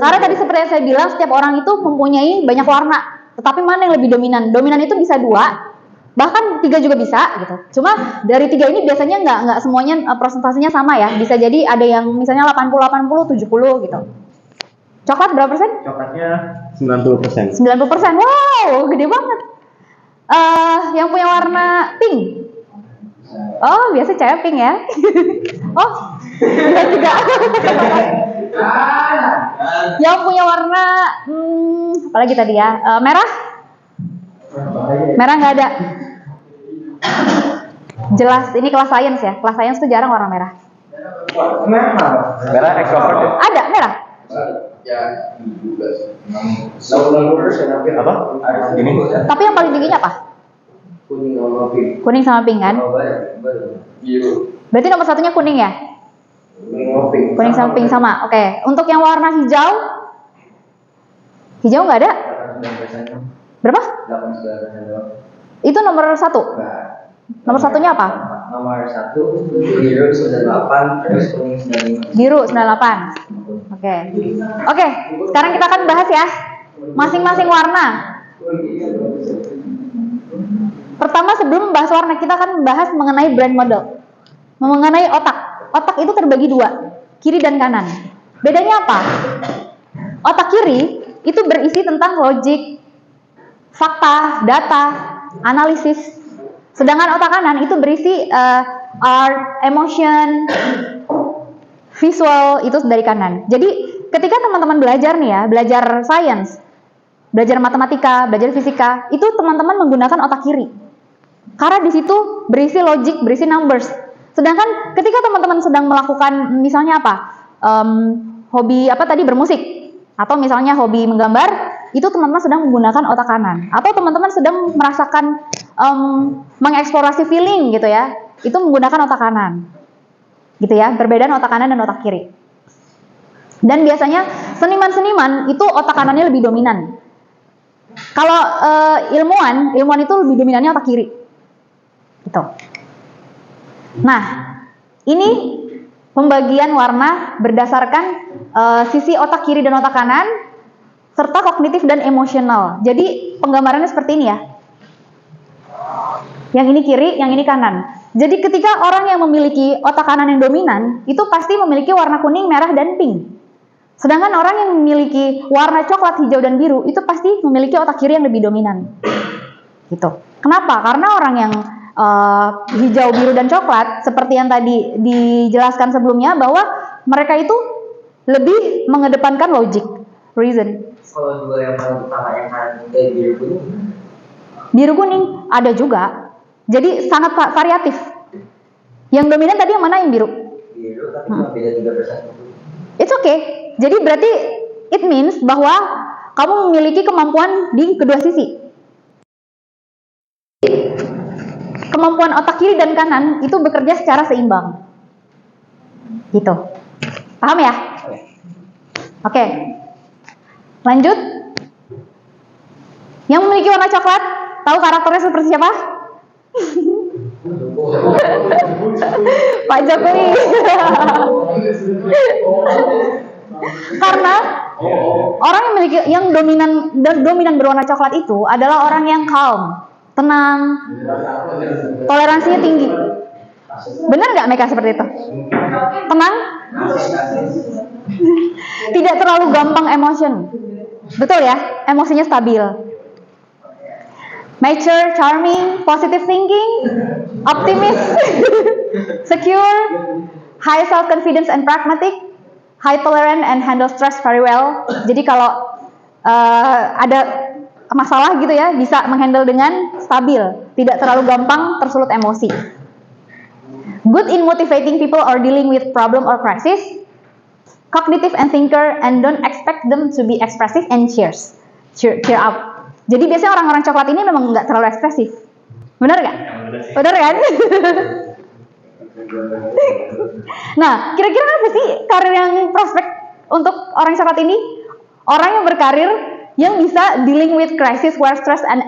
Karena tadi seperti yang saya bilang, setiap orang itu mempunyai banyak warna. Tetapi mana yang lebih dominan? Dominan itu bisa 2, bahkan 3 juga bisa gitu. Cuma dari 3 ini biasanya nggak semuanya persentasenya sama ya. Bisa jadi ada yang misalnya 80, 70 gitu. Coklat berapa persen? Coklatnya 90%. 90%. Wow, gede banget. Yang punya warna pink. Oh, biasa cewek pink ya. Oh, iya juga. Yang punya warna apalagi tadi ya? Merah? Merah nggak ada. Jelas, ini kelas science ya. Kelas science tuh jarang warna merah. Merah extrovert ya? Ada merah. Ya, juga sih. 60% Apa? Ini. Tapi yang paling tingginya apa? kuning sama pink. Kuning sama pink kan? Biru. Berarti nomor satunya kuning ya? Kuning sama pink. Kuning sama pink sama. Oke. Untuk yang warna hijau? Hijau nggak ada? 8% Berapa? 8% doang. Itu nomor 1. Nomor satunya apa? Nomor 1 biru 98, terus kuning 95. Biru 98. Oke. Oke, sekarang kita akan bahas ya masing-masing warna. Pertama sebelum membahas warna, kita akan membahas mengenai brain model. Mengenai otak. Otak itu terbagi 2, kiri dan kanan. Bedanya apa? Otak kiri itu berisi tentang logik, fakta, data, analisis. Sedangkan otak kanan itu berisi art, emotion, visual, itu dari kanan. Jadi ketika teman-teman belajar nih ya, belajar science, belajar matematika, belajar fisika, itu teman-teman menggunakan otak kiri. Karena di situ berisi logic, berisi numbers. Sedangkan ketika teman-teman sedang melakukan misalnya apa? Hobi apa tadi bermusik atau misalnya hobi menggambar, itu teman-teman sedang menggunakan otak kanan. Atau teman-teman sedang merasakan mengeksplorasi feeling gitu ya. Itu menggunakan otak kanan. Gitu ya, perbedaan otak kanan dan otak kiri. Dan biasanya seniman-seniman itu otak kanannya lebih dominan. Kalau ilmuwan itu lebih dominannya otak kiri. Gitu. Nah, ini pembagian warna berdasarkan sisi otak kiri dan otak kanan serta kognitif dan emosional. Jadi penggambarannya seperti ini ya. Yang ini kiri, yang ini kanan. Jadi ketika orang yang memiliki otak kanan yang dominan, itu pasti memiliki warna kuning, merah, dan pink. Sedangkan orang yang memiliki warna coklat, hijau, dan biru, itu pasti memiliki otak kiri yang lebih dominan. Gitu. Kenapa? Karena orang yang hijau, biru, dan coklat, seperti yang tadi dijelaskan sebelumnya, bahwa mereka itu lebih mengedepankan logic, reason. Kalau dua yang paling utama yang kanan kayak biru kuning. Biru kuning ada juga. Jadi sangat variatif. Yang dominan tadi yang mana, yang biru? Biru tapi cuma beda 3%. It's okay. Jadi berarti it means bahwa kamu memiliki kemampuan di kedua sisi. Kemampuan otak kiri dan kanan itu bekerja secara seimbang. Gitu. Paham ya? Oke. Lanjut. Yang memiliki warna coklat, tahu karakternya seperti siapa? Pak Jokowi. Karena orang yang memiliki dominan berwarna coklat itu adalah orang yang calm, tenang, toleransinya tinggi. Benar nggak Meka seperti itu? Tenang, tidak terlalu gampang emotion. Betul ya, emosinya stabil. Mature, charming, positive thinking, optimist, secure, high self-confidence and pragmatic, high tolerant and handle stress very well. Jadi kalau ada masalah gitu ya, bisa menghandle dengan stabil, tidak terlalu gampang tersulut emosi. Good in motivating people or dealing with problem or crisis. Cognitive and thinker and don't expect them to be expressive and cheer up. Jadi biasanya orang-orang coklat ini memang nggak terlalu ekspresif. Benar nggak? Benar kan? Nah, kira-kira apa sih karir yang prospek untuk orang coklat ini? Orang yang berkarir yang bisa dealing with crisis where stress and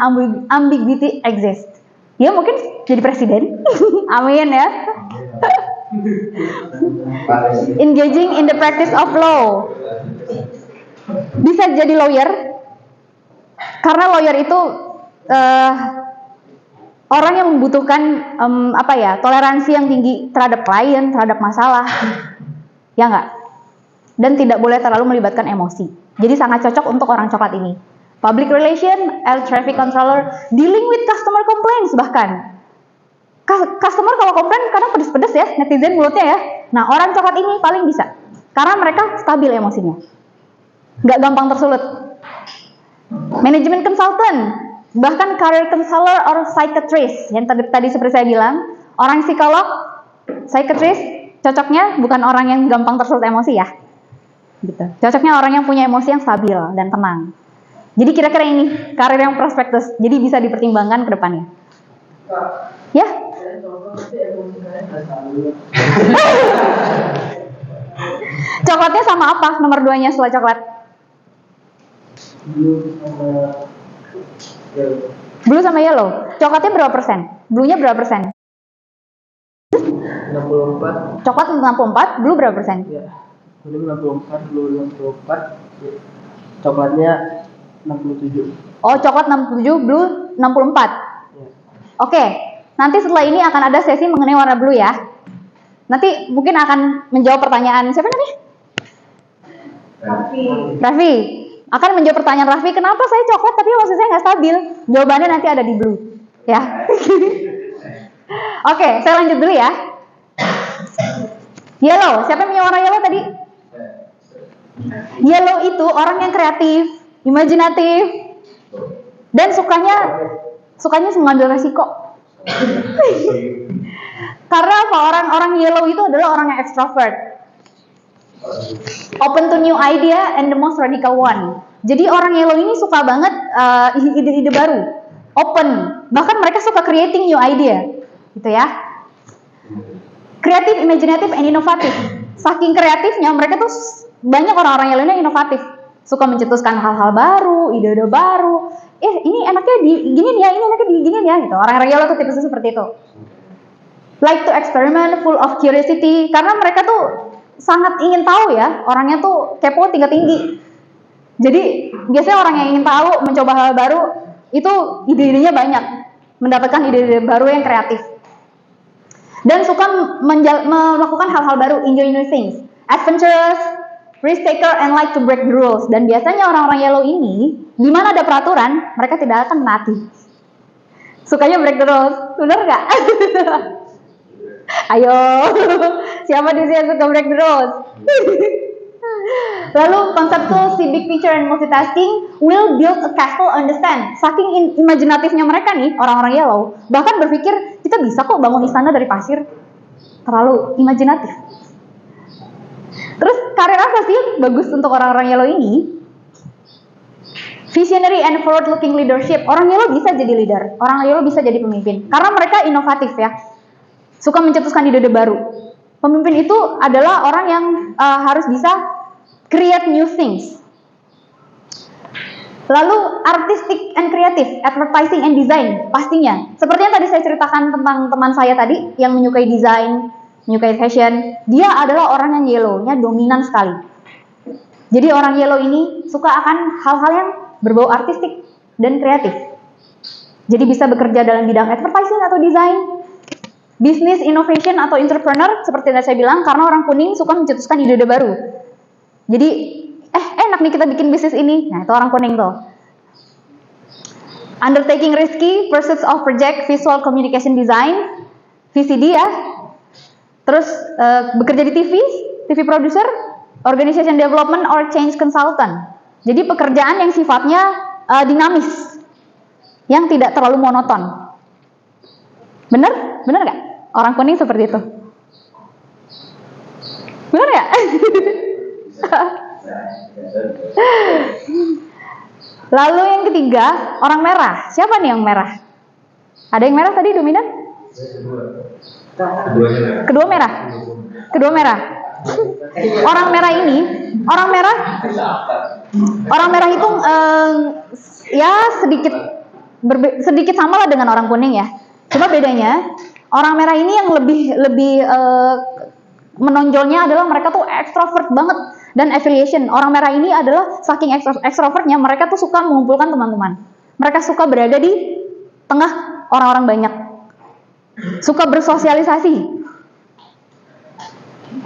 ambiguity exist. Ya mungkin jadi presiden. Amin ya. Engaging in the practice of law. Bisa jadi lawyer. Karena lawyer itu orang yang membutuhkan toleransi yang tinggi terhadap klien, terhadap masalah. Ya enggak? Dan tidak boleh terlalu melibatkan emosi. Jadi sangat cocok untuk orang coklat ini. Public relation, air traffic controller, dealing with customer complaints bahkan. Customer kalau komplain kadang pedes-pedes ya, netizen mulutnya ya. Nah, orang coklat ini paling bisa. Karena mereka stabil emosinya. Nggak gampang tersulut. Management consultant, bahkan career counselor or psychiatrist. Yang tadi seperti saya bilang, orang psikolog, psychiatrist, cocoknya bukan orang yang gampang tersulut emosi ya. Gitu. Cocoknya orang yang punya emosi yang stabil dan tenang. Jadi kira-kira ini karir yang prospektus. Jadi bisa dipertimbangkan ke depannya. Ya? Coklatnya sama apa? Nomor 2-nya setelah coklat? Blue sama yellow. Coklatnya berapa persen? Blue-nya berapa persen? 64. Coklat 64, blue berapa persen? Ya. Kuning 64, blue 64. Coklatnya 67. Oh, coklat 67, blue 64. Ya. Oke, nanti setelah ini akan ada sesi mengenai warna blue ya. Nanti mungkin akan menjawab pertanyaan siapa namanya? Raffi. Akan menjawab pertanyaan Raffi, kenapa saya coklat tapi emosi saya nggak stabil? Jawabannya nanti ada di blue, ya. Oke, saya lanjut dulu ya. Yellow, siapa yang punya warna yellow tadi? Yellow itu orang yang kreatif, imajinatif, dan sukanya mengambil resiko. Karena apa? Orang yellow itu adalah orang yang extrovert, open to new idea and the most radical one. Jadi orang yellow ini suka banget ide-ide baru, open, bahkan mereka suka creating new idea, gitu ya. Kreatif, imajinatif, and inovatif. Saking kreatifnya mereka tuh banyak orang-orang yellow ini inovatif, suka mencetuskan hal-hal baru, ide-ide baru. Ini enaknya diginiin ya, ini enaknya diginiin ya, gitu. Orang-orang yellow tuh tipenya seperti itu. Like to experiment, full of curiosity, karena mereka tuh sangat ingin tahu ya, orangnya tuh kepo tingkat tinggi. Jadi biasanya orang yang ingin tahu, mencoba hal baru, itu ide-idenya banyak, mendapatkan ide-ide baru yang kreatif. Dan suka melakukan hal-hal baru, enjoy new things, adventurous, risk taker, and like to break the rules. Dan biasanya orang-orang yellow ini, di mana ada peraturan, mereka tidak akan menaati. Sukanya break the rules, benar nggak? Ayo, siapa di sini suka break the rules? Lalu conceptual, see big picture and multitasking, will build a castle on the sand. Saking imajinatifnya mereka nih, orang-orang yellow, bahkan berpikir kita bisa kok bangun istana dari pasir. Terlalu imajinatif. Terus karir apa sih yang bagus untuk orang-orang yellow ini? Visionary and forward-looking leadership. Orang yellow bisa jadi leader, orang yellow bisa jadi pemimpin, karena mereka inovatif ya. Suka mencetuskan ide-ide baru. Pemimpin itu adalah orang yang harus bisa create new things. Lalu artistic and creative, advertising and design, pastinya. Seperti yang tadi saya ceritakan tentang teman saya tadi yang menyukai desain, menyukai fashion, dia adalah orang yang yellow-nya dominan sekali. Jadi orang yellow ini suka akan hal-hal yang berbau artistik dan kreatif. Jadi bisa bekerja dalam bidang advertising atau desain, business innovation atau entrepreneur seperti yang saya bilang, karena orang kuning suka mencetuskan ide-ide baru. Jadi enak nih kita bikin bisnis ini. Nah, itu orang kuning tuh. Undertaking risky, pursuits of project, visual communication design, VCD ya. Terus bekerja di TV producer, organization development or change consultant. Jadi pekerjaan yang sifatnya dinamis, yang tidak terlalu monoton. Bener? Bener nggak? Orang kuning seperti itu. Bener nggak? Lalu yang ketiga, orang merah. Siapa nih yang merah? Ada yang merah tadi dominan? Kedua merah. Kedua merah. Orang merah ini, orang merah itu ya sedikit sama lah dengan orang kuning ya. Cuma bedanya orang merah ini yang lebih menonjolnya adalah mereka tuh extrovert banget dan affiliation. Orang merah ini adalah saking extrovertnya, mereka tuh suka mengumpulkan teman-teman. Mereka suka berada di tengah orang-orang banyak. Suka bersosialisasi.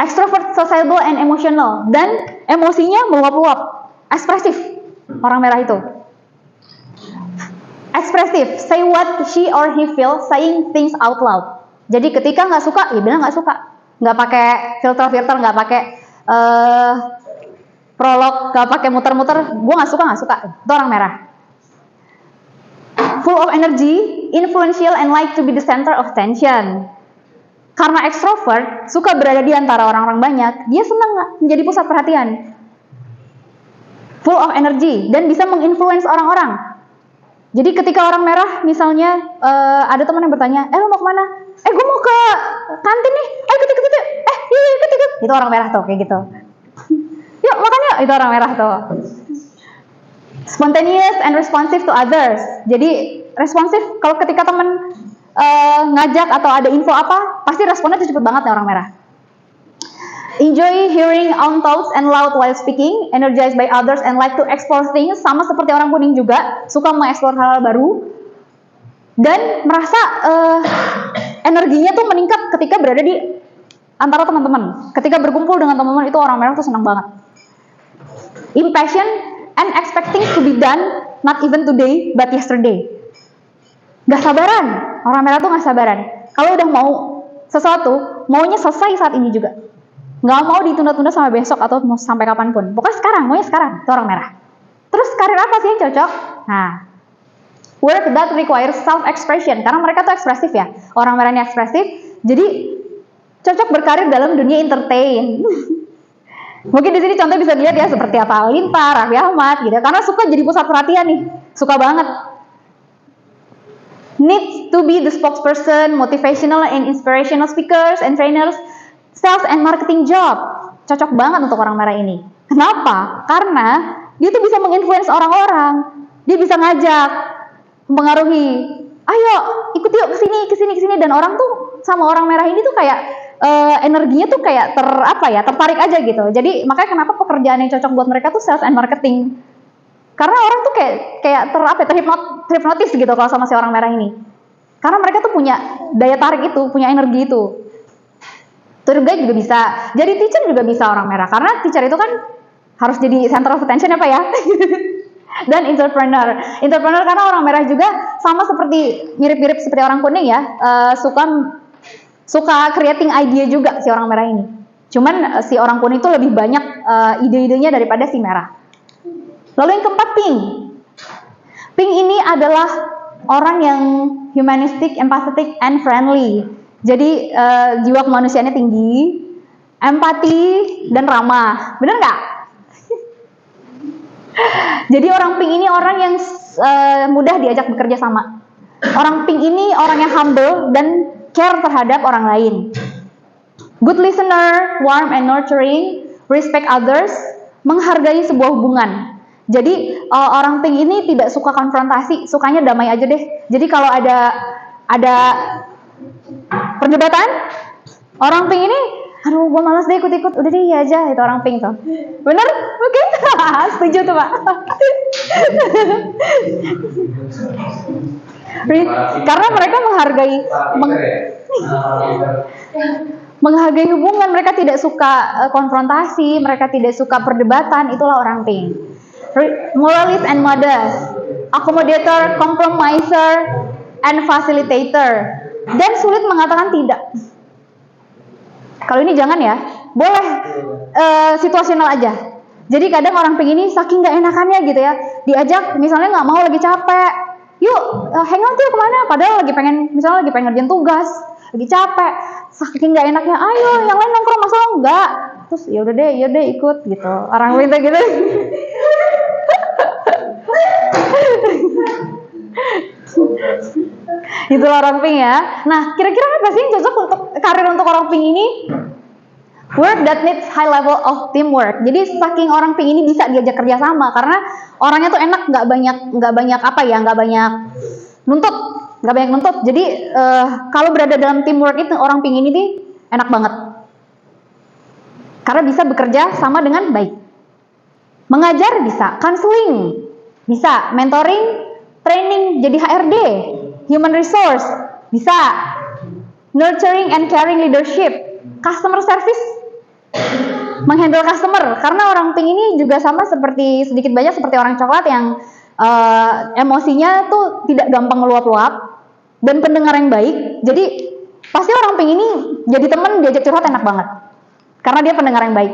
Extrovert, sociable, and emotional. Dan emosinya meluap-luap. Ekspresif. Orang merah itu. Ekspresif. Say what she or he feels, saying things out loud. Jadi ketika nggak suka, ya bilang nggak suka. Nggak pakai filter, nggak pakai prolog, nggak pakai muter-muter. Gue nggak suka. Itu orang merah. Full of energy, influential, and like to be the center of attention. Karena ekstrovert, suka berada di antara orang-orang banyak, dia senang menjadi pusat perhatian. Full of energy, dan bisa menginfluence orang-orang. Jadi ketika orang merah, misalnya ada teman yang bertanya, lo mau kemana? Gue mau ke kantin nih. Ikut. Ikut. Itu orang merah tuh, kayak gitu. Yuk, makan yuk. Itu orang merah tuh. Spontaneous and responsive to others. Jadi responsif kalau ketika teman ngajak atau ada info apa, pasti responnya tuh cepet banget nih orang merah. Enjoy hearing own thoughts and loud while speaking, energized by others and like to explore things, sama seperti orang kuning juga, suka mengeksplor hal-hal baru dan merasa energinya tuh meningkat ketika berada di antara teman-teman. Ketika berkumpul dengan teman-teman, itu orang merah tuh senang banget. Impatient and expecting to be done, not even today but yesterday. Gak sabaran, orang merah tuh gak sabaran. Kalau udah mau sesuatu, maunya selesai saat ini juga. Gak mau ditunda-tunda sampai besok atau mau sampai kapanpun. Pokoknya sekarang, maunya sekarang. Itu orang merah. Terus karir apa sih yang cocok? Nah, work that requires self-expression. Karena mereka tuh ekspresif ya. Orang merah ini ekspresif, jadi cocok berkarir dalam dunia entertain. Mungkin di sini contoh bisa dilihat ya seperti apa Linta, Raffi Ahmad gitu. Karena suka jadi pusat perhatian nih, suka banget. Needs to be the spokesperson, motivational and inspirational speakers and trainers, sales and marketing job. Cocok banget untuk orang merah ini. Kenapa? Karena dia tuh bisa menginfluence orang-orang. Dia bisa ngajak, mempengaruhi. Ayo, ikut yuk kesini. Dan orang tuh sama orang merah ini tuh kayak energinya tuh kayak tertarik aja gitu. Jadi makanya kenapa pekerjaan yang cocok buat mereka tuh sales and marketing. Karena orang tuh kayak terhipnotis gitu kalau sama si orang merah ini. Karena mereka tuh punya daya tarik itu, punya energi itu. Tour guide juga bisa, jadi teacher juga bisa orang merah. Karena teacher itu kan harus jadi center of attention apa ya? Dan entrepreneur karena orang merah juga sama seperti mirip-mirip seperti orang kuning ya, suka creating idea juga si orang merah ini. Cuman si orang kuning itu lebih banyak ide-idenya daripada si merah. Lalu yang keempat, pink. Pink ini adalah orang yang humanistic, empathetic, and friendly. Jadi jiwa kemanusiaannya tinggi, empati, dan ramah. Bener nggak? Jadi orang pink ini orang yang mudah diajak bekerja sama. Orang pink ini orang yang humble dan care terhadap orang lain. Good listener, warm and nurturing, respect others, menghargai sebuah hubungan. Jadi orang pink ini tidak suka konfrontasi, sukanya damai aja deh. Jadi kalau ada perdebatan, orang pink ini, aduh gue malas deh ikut-ikut, udah deh iya aja, itu orang pink tuh. Bener? Oke? Setuju tuh Pak. Karena mereka menghargai hubungan, mereka tidak suka konfrontasi, mereka tidak suka perdebatan, itulah orang pink. Moralist and modest, accommodator, compromiser, and facilitator, dan sulit mengatakan tidak. Kalau ini jangan ya, boleh situasional aja. Jadi kadang orang pink ini saking nggak enakannya gitu ya, diajak misalnya nggak mau, lagi capek, yuk hangout yuk kemana, padahal misalnya lagi pengen ngerjain tugas, lagi capek, saking nggak enaknya, ayo yang lain nongkrong, masa lo enggak, terus ya udah deh ikut gitu, orang minta gitu. Itu orang pink ya. Nah, kira-kira apa sih yang cocok untuk karir untuk orang pink ini? Work that needs high level of teamwork. Jadi saking orang pink ini bisa diajak kerja sama karena orangnya tuh enak, nggak banyak nuntut. Jadi kalau berada dalam teamwork itu orang pink ini nih enak banget. Karena bisa bekerja sama dengan baik. Mengajar bisa, counseling bisa, mentoring, training jadi HRD, human resource bisa, nurturing and caring leadership, customer service, menghandle customer, karena orang pink ini juga sama sedikit banyak seperti orang coklat yang emosinya tuh tidak gampang meluap-luap dan pendengar yang baik. Jadi pasti orang pink ini jadi teman, diajak curhat enak banget karena dia pendengar yang baik.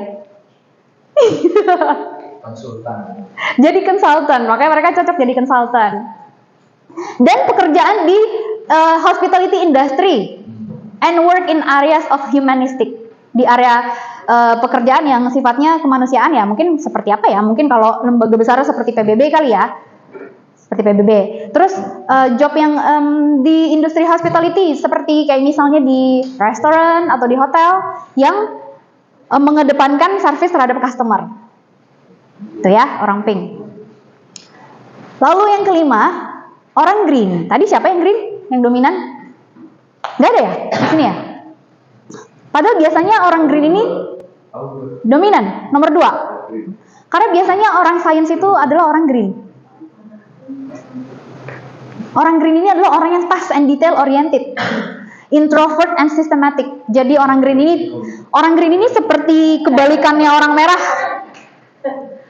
Konsultan. Jadi konsultan, makanya mereka cocok jadi konsultan. Dan pekerjaan di hospitality industry and work in areas of humanistic, di area pekerjaan yang sifatnya kemanusiaan ya, mungkin seperti apa ya, mungkin kalau lembaga besar seperti PBB kali ya, seperti PBB. Terus job yang di industri hospitality seperti kayak misalnya di restoran atau di hotel yang mengedepankan service terhadap customer. Itu ya, orang pink. Lalu yang kelima, orang green. Tadi siapa yang green? Yang dominan? Nggak ada ya? Di sini ya? Padahal biasanya orang green ini dominan, nomor 2. Karena biasanya orang science itu adalah orang green. Orang green ini adalah orang yang task and detail oriented, introvert and systematic. Jadi orang green ini seperti kebalikannya orang merah.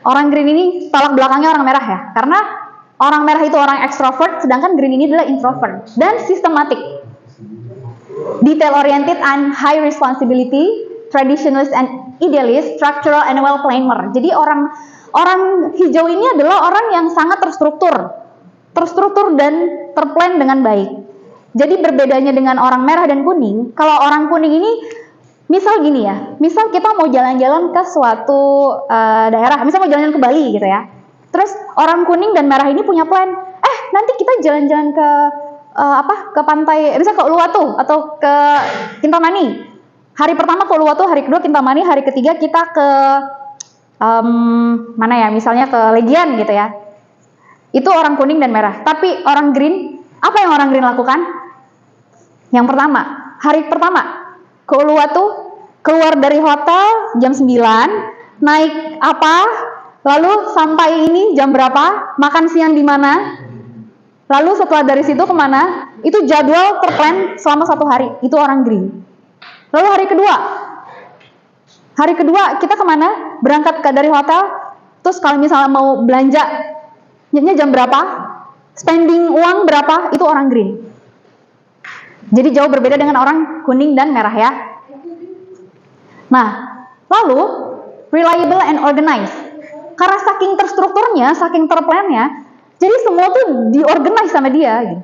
Orang green ini tolak belakangnya orang merah ya, karena orang merah itu orang extrovert, sedangkan green ini adalah introvert dan systematic, detail oriented and high responsibility, traditionalist and idealist, structural and well planner. Jadi orang hijau ini adalah orang yang sangat terstruktur dan terplan dengan baik. Jadi berbedanya dengan orang merah dan kuning, kalau orang kuning ini misal gini ya, misal kita mau jalan-jalan ke suatu daerah, misal mau jalan-jalan ke Bali gitu ya. Terus orang kuning dan merah ini punya plan, nanti kita jalan-jalan ke ke pantai, misal ke Uluwatu atau ke Kintamani. Hari pertama ke Uluwatu, hari kedua Kintamani, hari ketiga kita ke mana ya, misalnya ke Legian gitu ya. Itu orang kuning dan merah. Tapi orang green, apa yang orang green lakukan? Yang pertama, hari pertama ke Uluwatu, keluar dari hotel jam 9, naik apa, lalu sampai ini jam berapa, makan siang di mana, lalu setelah dari situ kemana, itu jadwal terplan selama 1 hari, itu orang green. Lalu hari kedua kita kemana, berangkat dari hotel, terus kalau misalnya mau belanja, jam berapa, spending uang berapa, itu orang green. Jadi jauh berbeda dengan orang kuning dan merah ya. Nah, lalu reliable and organized. Karena saking terstrukturnya, saking terplannya, jadi semua tuh diorganize sama dia. Gitu.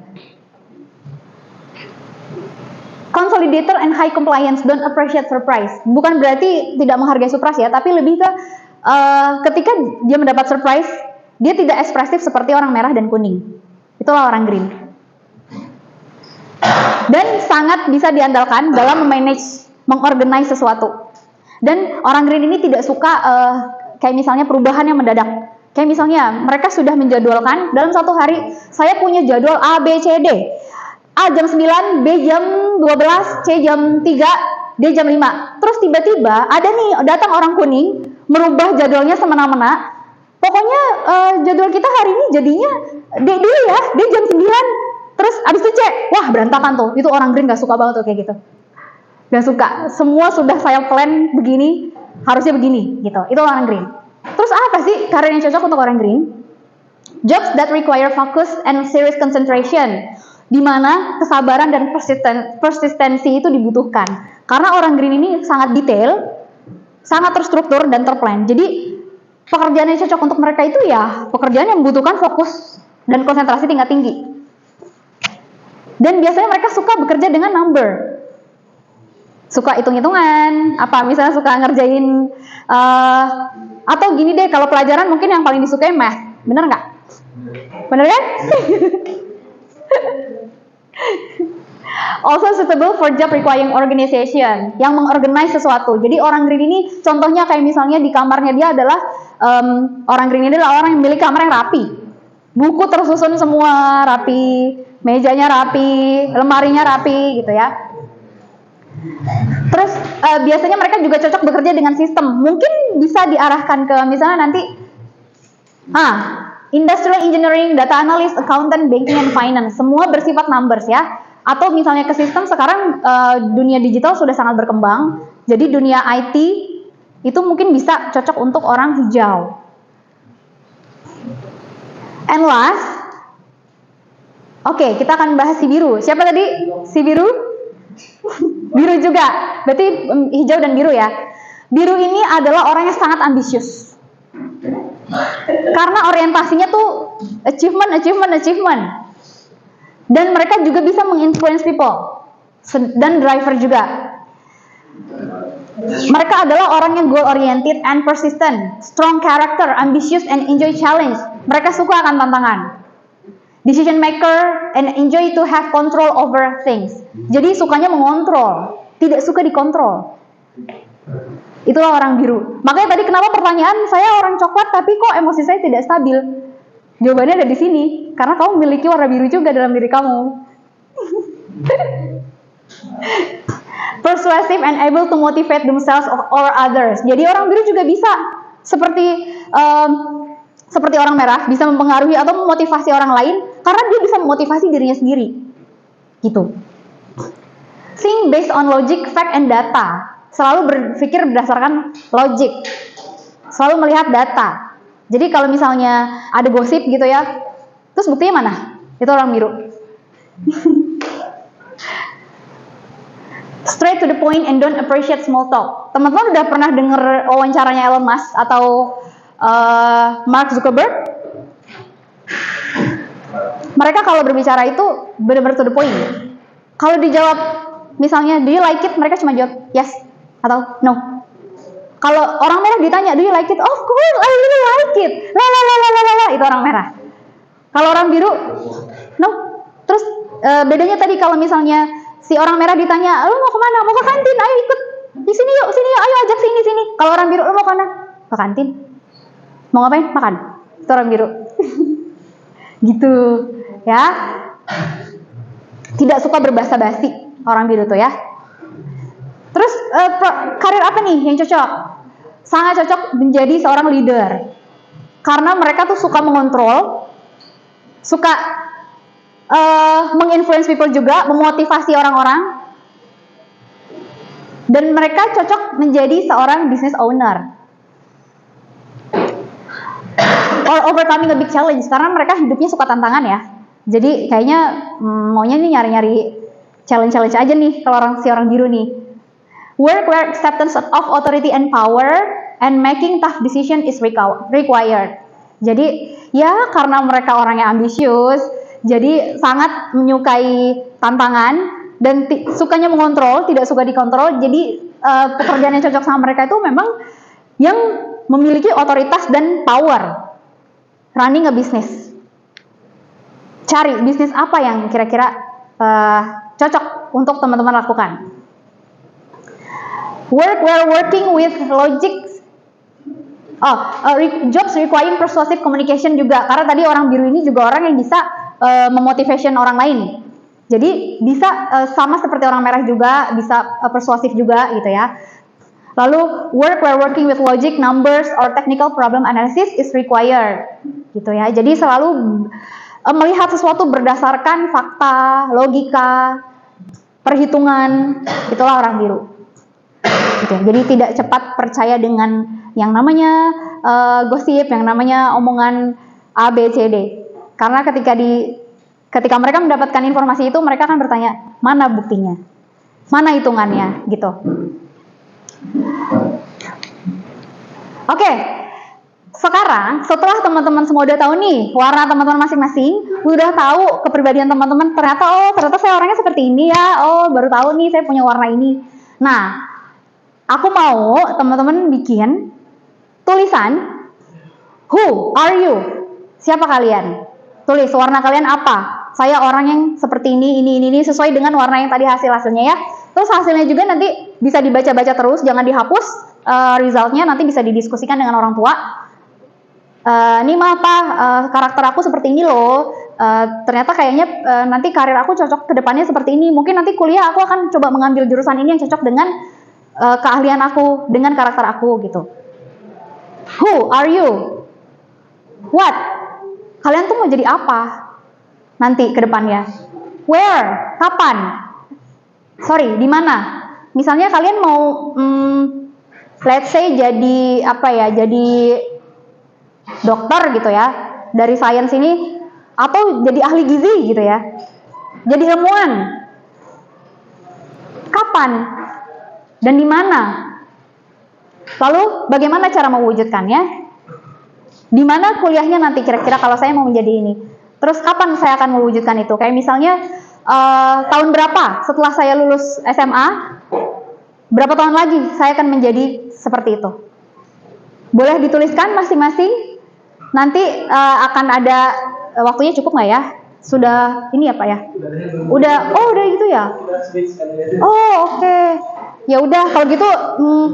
Consolidator and high compliance, don't appreciate surprise. Bukan berarti tidak menghargai surprise ya, tapi lebih ke ketika dia mendapat surprise, dia tidak ekspresif seperti orang merah dan kuning. Itulah orang green. Dan sangat bisa diandalkan dalam memanage, mengorganize sesuatu. Dan orang green ini tidak suka kayak misalnya perubahan yang mendadak. Kayak misalnya mereka sudah menjadwalkan dalam 1 hari, saya punya jadwal A, B, C, D. A jam 9, B jam 12, C jam 3, D jam 5. Terus tiba-tiba ada nih datang orang kuning, merubah jadwalnya semena-mena. Pokoknya jadwal kita hari ini jadinya D dulu ya, D jam 9. Terus abis itu cek, wah berantakan tuh. Itu orang green gak suka banget tuh kayak gitu. Gak suka. Semua sudah saya plan begini, harusnya begini gitu. Itu orang green. Terus apa sih karir yang cocok untuk orang green? Jobs that require focus and serious concentration, di mana kesabaran dan persistensi itu dibutuhkan. Karena orang green ini sangat detail, sangat terstruktur dan terplan. Jadi pekerjaan yang cocok untuk mereka itu ya pekerjaan yang membutuhkan fokus dan konsentrasi tingkat tinggi. Dan biasanya mereka suka bekerja dengan number. Suka hitung-hitungan, apa misalnya suka ngerjain atau gini deh, kalau pelajaran mungkin yang paling disukai math. Bener nggak? Bener kan? Also suitable for job requiring organization, yang mengorganize sesuatu. Jadi orang green ini contohnya kayak misalnya di kamarnya dia adalah orang green ini adalah orang yang memiliki kamar yang rapi. Buku tersusun semua rapi, mejanya rapi, lemarinya rapi gitu ya. Terus biasanya mereka juga cocok bekerja dengan sistem. Mungkin bisa diarahkan ke misalnya nanti industrial engineering, data analyst, accountant, banking and finance. Semua bersifat numbers ya. Atau misalnya ke sistem, sekarang dunia digital sudah sangat berkembang. Jadi dunia IT itu mungkin bisa cocok untuk orang hijau. And last, oke, kita akan bahas si biru. Siapa tadi? Si biru? Biru juga. Berarti hijau dan biru ya. Biru ini adalah orang yang sangat ambisius. Karena orientasinya tuh achievement. Dan mereka juga bisa menginfluence people. Dan driver juga. Mereka adalah orang yang goal oriented and persistent, strong character, ambitious and enjoy challenge. Mereka suka akan tantangan. Decision maker and enjoy to have control over things. Jadi sukanya mengontrol, tidak suka dikontrol. Itulah orang biru. Makanya tadi kenapa pertanyaan saya orang coklat tapi kok emosi saya tidak stabil? Jawabannya ada di sini, karena kamu memiliki warna biru juga dalam diri kamu. Persuasive and able to motivate themselves or others. Jadi orang biru juga bisa seperti orang merah, bisa mempengaruhi atau memotivasi orang lain karena dia bisa memotivasi dirinya sendiri. Gitu. Think based on logic, fact and data. Selalu berpikir berdasarkan logik. Selalu melihat data. Jadi kalau misalnya ada gosip gitu ya, terus buktinya mana? Itu orang biru. Straight to the point and don't appreciate small talk. Teman-teman udah pernah denger wawancaranya Elon Musk atau Mark Zuckerberg? Mereka kalau berbicara itu benar-benar to the point. Kalau dijawab misalnya do you like it, mereka cuma jawab yes atau no. Kalau orang merah ditanya do you like it, of course I really like it. Itu orang merah. Kalau orang biru no. Terus bedanya tadi kalau misalnya si orang merah ditanya, lu mau kemana? Mau ke kantin? Ayo ikut. Di sini yuk, ayo ajak sini. Kalau orang biru, lu mau kemana? Ke kantin. Mau ngapain? Makan. Itu orang biru. Gitu, ya. Tidak suka berbasa-basi orang biru tuh ya. Terus karir apa nih yang cocok? Sangat cocok menjadi seorang leader. Karena mereka tuh suka mengontrol, suka menginfluence people juga, memotivasi orang-orang, dan mereka cocok menjadi seorang business owner or overcoming a big challenge karena mereka hidupnya suka tantangan ya. Jadi kayaknya maunya nih nyari-nyari challenge aja nih kalau si orang biru nih. Work where acceptance of authority and power and making tough decision is required. Jadi ya karena mereka orang yang ambisius, jadi sangat menyukai tantangan dan sukanya mengontrol, tidak suka dikontrol. Jadi pekerjaan yang cocok sama mereka itu memang yang memiliki otoritas dan power. Running a business. Cari bisnis apa yang kira-kira cocok untuk teman-teman lakukan. Work where working with logic. Jobs requiring persuasive communication juga. Karena tadi orang biru ini juga orang yang bisa memotivation orang lain. Jadi bisa sama seperti orang merah juga, bisa persuasif juga gitu ya. Lalu work where working with logic, numbers, or technical problem analysis is required. Gitu ya. Jadi selalu melihat sesuatu berdasarkan fakta, logika, perhitungan, itulah orang biru. Gitu. Jadi tidak cepat percaya dengan yang namanya gosip, yang namanya omongan A, B, C, D. Karena ketika mereka mendapatkan informasi itu, mereka akan bertanya, mana buktinya? Mana hitungannya? Gitu. Oke. sekarang setelah teman-teman semua udah tahu nih warna teman-teman masing-masing, udah tahu kepribadian teman-teman, ternyata saya orangnya seperti ini ya, baru tahu nih saya punya warna ini. Nah, aku mau teman-teman bikin tulisan, who are you? Siapa kalian? Tulis warna kalian apa? Saya orang yang seperti ini sesuai dengan warna yang tadi hasilnya ya. Terus hasilnya juga nanti bisa dibaca-baca terus, jangan dihapus. Resultnya nanti bisa didiskusikan dengan orang tua. Ini mah apa, karakter aku seperti ini loh, ternyata kayaknya nanti karir aku cocok ke depannya seperti ini, mungkin nanti kuliah aku akan coba mengambil jurusan ini yang cocok dengan keahlian aku, dengan karakter aku gitu. Who are you? What? Kalian tuh mau jadi apa nanti ke depannya? Where? Kapan? Sorry, di mana? Misalnya kalian mau let's say jadi apa ya, jadi dokter gitu ya, dari sains ini, atau jadi ahli gizi gitu ya, jadi ilmuwan. Kapan dan di mana? Lalu bagaimana cara mewujudkannya? Di mana kuliahnya nanti kira-kira kalau saya mau menjadi ini? Terus kapan saya akan mewujudkan itu? Kayak misalnya tahun berapa setelah saya lulus SMA? Berapa tahun lagi saya akan menjadi seperti itu? Boleh dituliskan masing-masing. Nanti akan ada waktunya cukup nggak ya? Sudah ini ya Pak ya? Udah gitu ya? Oke. Ya udah kalau gitu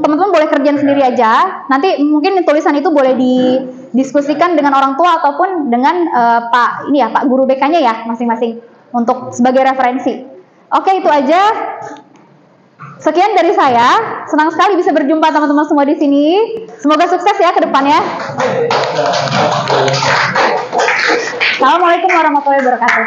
teman-teman boleh kerjaan sendiri aja. Nanti mungkin tulisan itu boleh didiskusikan dengan orang tua ataupun dengan Pak guru BK-nya ya masing-masing untuk sebagai referensi. Oke, itu aja. Sekian dari saya. Senang sekali bisa berjumpa teman-teman semua di sini. Semoga sukses ya ke depannya. Assalamualaikum warahmatullahi wabarakatuh.